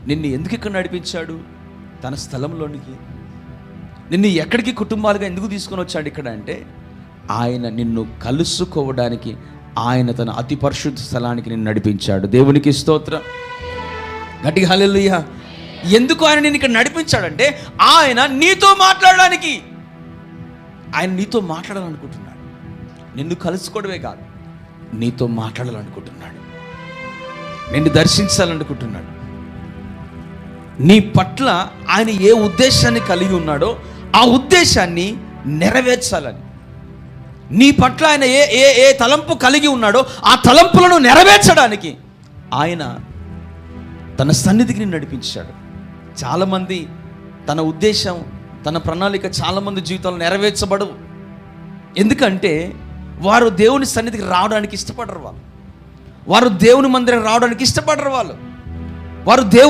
నిన్ను ఎందుకు ఇక్కడ నడిపించాడు? తన స్థలంలోనికి. నిన్ను ఎక్కడికి కుటుంబాలుగా ఎందుకు తీసుకొని వచ్చాడు ఇక్కడ అంటే, ఆయన నిన్ను కలుసుకోవడానికి, ఆయన తన అతి పరిశుద్ధ స్థలానికి నిన్ను నడిపించాడు. దేవునికి స్తోత్రం, గట్టిగా హల్లెలూయా. ఎందుకు ఆయన నిన్ను ఇక్కడ నడిపించాడంటే, ఆయన నీతో మాట్లాడడానికి. ఆయన నీతో మాట్లాడాలనుకుంటున్నాడు. నిన్ను కలుసుకోవడమే కాదు, నీతో మాట్లాడాలనుకుంటున్నాడు. నిన్ను దర్శించాలనుకుంటున్నాడు. నీ పట్ల ఆయన ఏ ఉద్దేశాన్ని కలిగి ఉన్నాడో ఆ ఉద్దేశాన్ని నెరవేర్చాలని. నీ పట్ల ఆయన ఏ ఏ ఏ తలంపు కలిగి ఉన్నాడో ఆ తలంపులను నెరవేర్చడానికి ఆయన తన సన్నిధికి నిన్ను నడిపించాడు. చాలామంది తన ఉద్దేశం, తన ప్రణాళిక చాలామంది జీవితంలో నెరవేర్చబడవు. ఎందుకంటే వారు దేవుని సన్నిధికి రావడానికి ఇష్టపడరు. వారు దేవుని మందిరం రావడానికి ఇష్టపడరు. వారు దేవుని